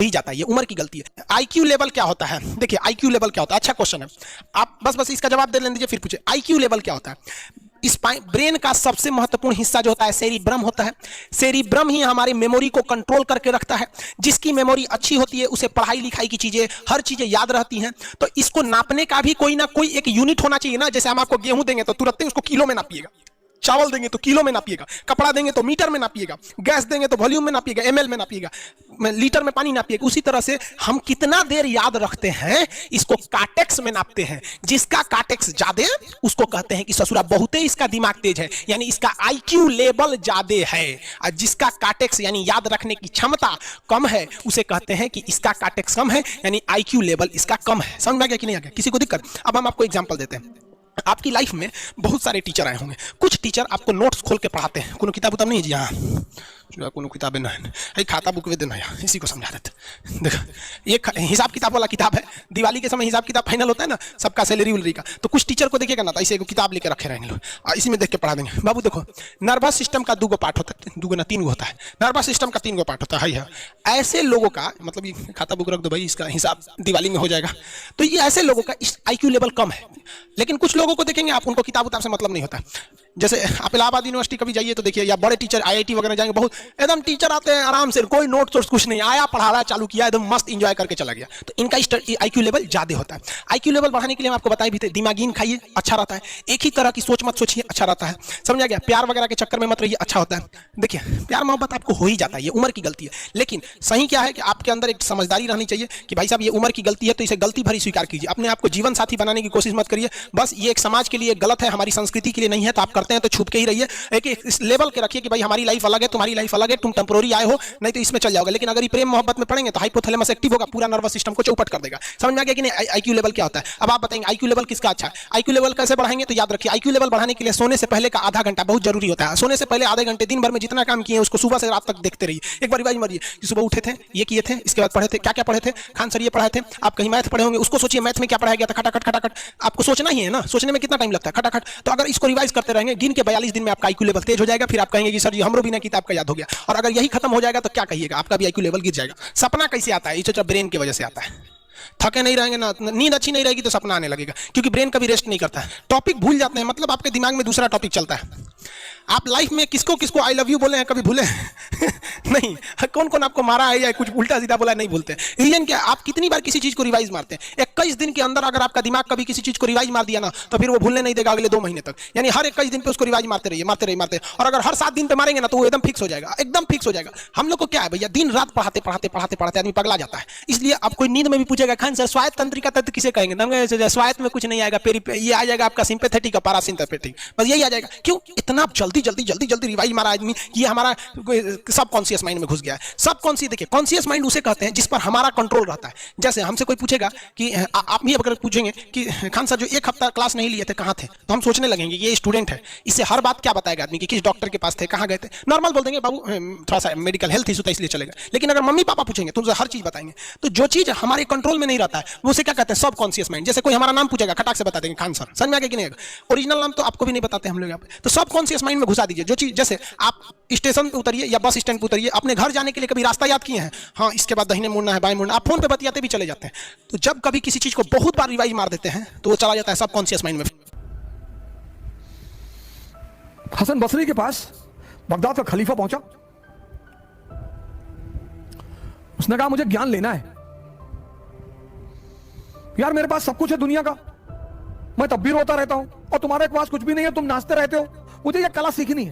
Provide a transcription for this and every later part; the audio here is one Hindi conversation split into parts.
ही जाता है, ये उम्र की गलती है। आईक्यू लेवल क्या होता है? देखिए आईक्यू लेवल क्या होता है, अच्छा क्वेश्चन है, आप बस इसका जवाब दे लेने दीजिए फिर पूछिए। आईक्यू लेवल क्या होता है? इस ब्रेन का सबसे महत्वपूर्ण हिस्सा जो होता है सेरिब्रम होता है। सेरिब्रम ही हमारी मेमोरी को कंट्रोल करके रखता है। जिसकी मेमोरी अच्छी होती है उसे पढ़ाई लिखाई की चीजें, हर चीजें याद रहती हैं। तो इसको नापने का भी कोई ना कोई एक यूनिट होना चाहिए ना। जैसे हम आपको गेहूं देंगे तो तुरंत ही उसको किलो में नापिएगा, चावल देंगे तो किलो में नापिएगा, कपड़ा देंगे तो मीटर में नापिएगा, गैस देंगे तो वॉल्यूम में नापिएगा, एमएल में नापिएगा, लीटर में पानी नापिएगा। उसी तरह से हम कितना देर याद रखते हैं इसको कार्टेक्स में नापते हैं। जिसका कार्टेक्स ज्यादा उसको कहते हैं कि ससुरा बहुते इसका दिमाग तेज है, यानी इसका आईक्यू लेवल ज्यादा है। और जिसका कार्टेक्स यानी याद रखने की क्षमता कम है उसे कहते हैं कि इसका कार्टेक्स कम है, यानी आईक्यू लेवल इसका कम है। समझ में आ गया कि नहीं आ गया? किसी को दिक्कत? अब हम आपको एग्जांपल देते हैं। आपकी लाइफ में बहुत सारे टीचर आए होंगे। कुछ टीचर आपको नोट्स खोल के पढ़ाते हैं, कोनो किताब उताब नहीं जी, हाँ कोनो किताबें ना है, खाता बुक देना है, इसी को समझा देते। देखो ये हिसाब किताब वाला किताब है, दिवाली के समय हिसाब किताब फाइनल होता है ना सबका, सैलरी वैलरी का। तो कुछ टीचर को देखेगा ना तो ऐसे एक किताब लेके रखे रहेंगे लोग, इसी में देख के पढ़ा देंगे। बाबू देखो नर्वस सिस्टम का 2 पार्ट होता है, 2 ना 3 होता है, नर्वस सिस्टम का 3 पार्ट होता है। ऐसे लोगों का मतलब ये खाता बुक रख दो भाई, इसका हिसाब दिवाली में हो जाएगा। तो ये ऐसे लोगों का आईक्यू लेवल कम है। लेकिन कुछ लोगों को देखेंगे आप, उनको किताब उताब से मतलब नहीं होता। जैसे आप इलाहाबाद यूनिवर्सिटी कभी जाइए तो देखिए, या बड़े टीचर आईआईटी वगैरह जाएंगे, बहुत एकदम टीचर आते हैं आराम से, कोई नोट सोट कुछ नहीं, आया पढ़ा रहा चालू किया, एकदम मस्त एंजॉय करके चला गया। तो इनका आईक्यू लेवल ज्यादा होता है। आईक्यू लेवल बढ़ाने के लिए हम आपको बताए भी थे, दिमागीन खाइए अच्छा रहता है, एक ही तरह की सोच मत सोचिए अच्छा रहता है। समझ आ गया? प्यार वगैरह के चक्कर में मत रहिए, अच्छा होता है। देखिए प्यार मोहब्बत आपको हो ही जाता है, ये उम्र की गलती है। लेकिन सही क्या है कि आपके अंदर एक समझदारी रहनी चाहिए कि भाई साहब ये उम्र की गलती है तो इसे गलती भरी स्वीकार कीजिए। अपने आप को जीवन साथी बनाने की कोशिश मत करिए। बस ये एक समाज के लिए गलत है, हमारी संस्कृति के लिए नहीं है, तो आप करते हैं तो छुप के ही रहिए। एक इस लेवल के रखिए कि भाई हमारी लाइफ अलग है, तुम्हारी लाइफ अलग है, तुम टेंपरेरी आए हो, नहीं तो इसमें चल जाओगे। लेकिन अगर ये प्रेम मोहब्बत में पड़ेंगे तो हाइपोथैलेमस एक्टिव होगा, पूरा नर्वस सिस्टम को चौपट कर देगा। समझ में आ गया कि नहीं आईक्यू लेवल क्या होता है? अब आप बताएंगे आईक्यू लेवल किसका अच्छा है, आईक्यू लेवल कैसे बढ़ाएंगे? तो याद रखिए आईक्यू लेवल बढ़ाने के लिए सोने से पहले का आधा घंटा बहुत जरूरी होता है। सोने से पहले आधे घंटे दिन भर में जितना काम किए उसको सुबह से रात तक देखते रहिए। एक बार रिवाइज मारिए कि सुबह उठे थे, ये किए थे, इसके बाद पढ़े थे, क्या क्या पढ़े थे, खान सर ये पढ़ाए थे, आप कहीं मैथ पढ़े होंगे, उसको सोचिए मैथ में क्या पढ़ाया गया था, खटाखट खटाखट। आपको सोचना ही है ना, सोचने में कितना टाइम लगता है, खटाखट। तो अगर इसको रिवाइज करते रहेंगे, गिन के 42 दिन में आपका आईक्यू लेवल तेज हो जाएगा। फिर आप कहेंगे कि सर जी हमरो बिना किताब का याद हो गया। और अगर यही खत्म हो जाएगा तो क्या कहिएगा, आपका भी आईक्यू लेवल गिर जाएगा। सपना कैसे आता है? ये ब्रेन की वजह से आता है। थके नहीं रहेंगे ना, नींद अच्छी नहीं रहेगी तो सपना आने लगेगा, क्योंकि ब्रेन कभी रेस्ट नहीं करता है। टॉपिक भूल जाते हैं, मतलब आपके दिमाग में दूसरा टॉपिक चलता है। आप लाइफ में किसको किसको आई लव यू बोले हैं कभी भूले नहीं? कौन कौन आपको मारा है या कुछ उल्टा सीधा बोला है नहीं भूलते। रीजन क्या? आप कितनी बार किसी चीज को रिवाइज मारते हैं। 21 दिन के अंदर अगर आपका दिमाग कभी किसी चीज को रिवाइज मार दिया ना तो फिर वो भूलने नहीं देगा अगले 2 महीने तक। यानी हर 21 दिन पे उसको रिवाइज मारते रहिए, मारते रहिए, मारते। और अगर हर 7 दिन पे मारेंगे ना तो वो एकदम फिक्स हो जाएगा, एकदम फिक्स हो जाएगा। हम लोग को क्या है भैया, दिन रात पढ़ाते पढ़ाते पढ़ाते पढ़ाते आदमी पगला जाता है। इसलिए आप कोई नींद में भी पूछेगा खान सर स्वायत्त तंत्रिका तत्व किसे कहेंगे? स्वायत्त में कुछ नहीं आएगा, ये आ जाएगा आपका सिंपैथेटिक और पैरासिम्पैथेटिक, बस यही आ जाएगा। क्यों इतना जल्दी जल्दी जल्दी जल्दी रिवाइज मारा आदमी? ये हमारा सबकॉन्शियस माइंड में घुस गया है। सबकॉन्शियस देखिए, कॉन्शियस माइंड उसे कहते हैं जिस पर हमारा कंट्रोल रहता है। जैसे हमसे कोई पूछेगा कि आप भी अगर पूछेंगे कि खान सर जो 1 हफ्ता क्लास नहीं लिए थे कहाँ थे, तो हम सोचने लगेंगे ये स्टूडेंट है, इससे हर बात क्या बताएगा आदमी कि किस डॉक्टर के पास थे, कहाँ गए थे। नॉर्मल बोल देंगे बाबू थोड़ा सा मेडिकल हेल्थ इशू था इसलिए चलेगा। लेकिन अगर मम्मी पापा पूछेंगे तो उनसे हर चीज बताएंगे। तो जो चीज हमारे कंट्रोल में नहीं रहता है वो उसे क्या कहते हैं? Subconscious mind. जैसे कोई हमारा नाम पूछेगा खटाक से बता देंगे खान सर। समझ में आ गया कि नहीं? ओरिजिनल नाम तो आपको भी नहीं बताते हम लोग यहाँ पे। तो सबकॉन्शियस माइंड में घुसा दीजिए जो चीज। जैसे आप स्टेशन पे उतरिए या बस स्टैंड पे उतरिए, अपने घर जाने के लिए कभी रास्ता याद किए हैं? हाँ, इसके बाद दाहिने मुड़ना है, बाएं मुड़ना। आप फोन पे बतियाते भी चले जाते हैं। तो जब कभी किसी चीज को बहुत बार रिवाइज मार देते हैं तो वो चला जाता है सबकॉन्शियस माइंड में। हसन बसरी के पास बगदाद का खलीफा पहुंचा। उसने कहा मुझे ज्ञान लेना है यार, मेरे पास सब कुछ है दुनिया का, मैं तब भी रोता रहता हूं, और तुम्हारे पास कुछ भी नहीं है, तुम नाचते रहते हो, मुझे ये कला सीखनी है।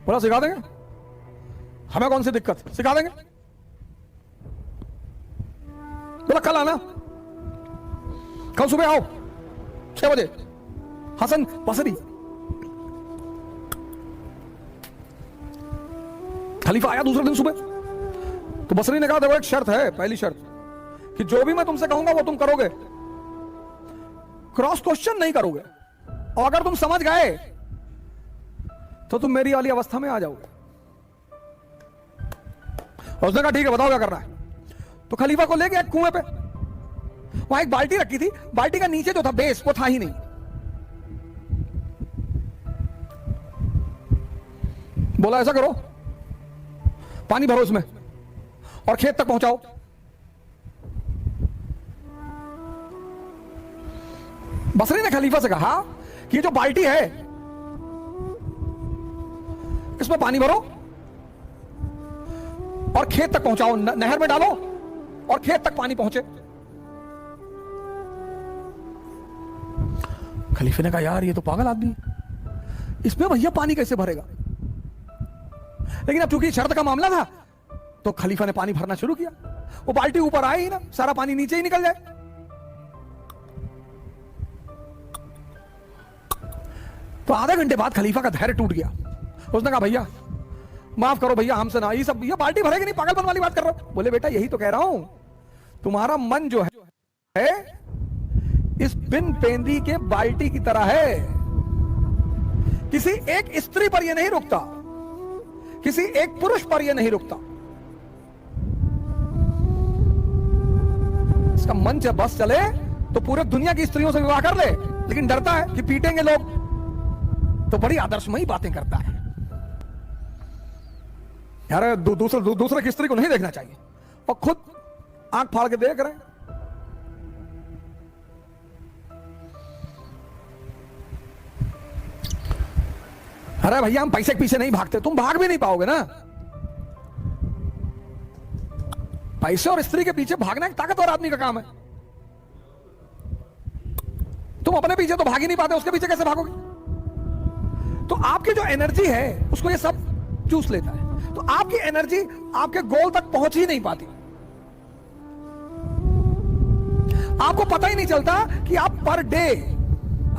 बोला सिखा देंगे, हमें कौन सी दिक्कत, सिखा देंगे। बोला कल आना, कल सुबह आओ 6 बजे। हसन बसरी खलीफा आया दूसरे दिन सुबह। तो बसरी ने कहा देखो एक शर्त है, पहली शर्त कि जो भी मैं तुमसे कहूंगा वो तुम करोगे, क्रॉस क्वेश्चन नहीं करोगे, और अगर तुम समझ गए तो तुम मेरी वाली अवस्था में आ जाओगे। और उसने कहा ठीक है बताओ क्या करना है। तो खलीफा को ले गया कुएं पे, वहां एक बाल्टी रखी थी, बाल्टी का नीचे जो था बेस वो था ही नहीं। बोला ऐसा करो पानी भरो इसमें, और खेत तक पहुंचाओ। बसरी ने खलीफा से कहा कि ये जो बाल्टी है इसमें पानी भरो और खेत तक पहुंचाओ, नहर में डालो और खेत तक पानी पहुंचे। खलीफे ने कहा यार ये तो पागल आदमी, इसमें भैया पानी कैसे भरेगा। लेकिन अब चूंकि शर्त का मामला था तो खलीफा ने पानी भरना शुरू किया। वो बाल्टी ऊपर आए ही ना, सारा पानी नीचे ही निकल जाए। तो आधे घंटे बाद खलीफा का धैर्य टूट गया। उसने कहा भैया माफ करो भैया, हमसे ना, ये सब ये बाल्टी भरेगी नहीं, पागलपन वाली बात कर रहा हूं। बोले बेटा यही तो कह रहा हूं, तुम्हारा मन जो है इस बिन पेंदी के बाल्टी की तरह है। किसी एक स्त्री पर यह नहीं रुकता, किसी एक पुरुष पर यह नहीं रुकता। इसका मन जब बस चले तो पूरे दुनिया की स्त्रियों से विवाह कर ले, लेकिन डरता है कि पीटेंगे लोग, तो बड़ी आदर्शमयी बातें करता है। यार दूसरे की स्त्री को नहीं देखना चाहिए और खुद आंख फाड़ के देख रहे हैं। अरे भैया हम पैसे के पीछे नहीं भागते, तुम भाग भी नहीं पाओगे ना। पैसे और स्त्री के पीछे भागना एक ताकतवर आदमी का काम है। तुम अपने पीछे तो भाग ही नहीं पाते, उसके पीछे कैसे भागोगे। तो आपकी जो एनर्जी है उसको ये सब चूस लेता है, तो आपकी एनर्जी आपके गोल तक पहुंच ही नहीं पाती। आपको पता ही नहीं चलता कि आप पर डे,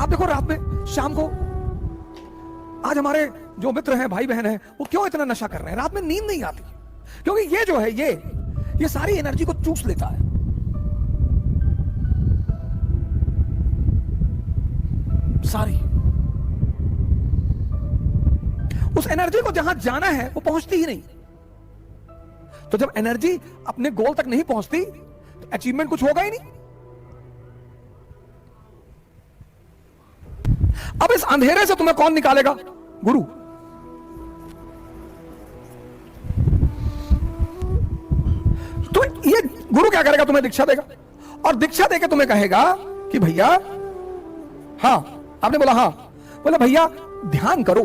आप देखो रात में शाम को, आज हमारे जो मित्र हैं भाई बहन हैं वो क्यों इतना नशा कर रहे हैं, रात में नींद नहीं आती, क्योंकि ये जो है ये सारी एनर्जी को चूस लेता है। सारी उस एनर्जी को जहां जाना है वो पहुंचती ही नहीं। तो जब एनर्जी अपने गोल तक नहीं पहुंचती तो अचीवमेंट कुछ होगा ही नहीं। अब इस अंधेरे से तुम्हें कौन निकालेगा? गुरु। तो ये गुरु क्या करेगा? तुम्हें दीक्षा देगा और दीक्षा देके तुम्हें कहेगा कि भैया, हाँ आपने बोला हाँ, बोला भैया ध्यान करो,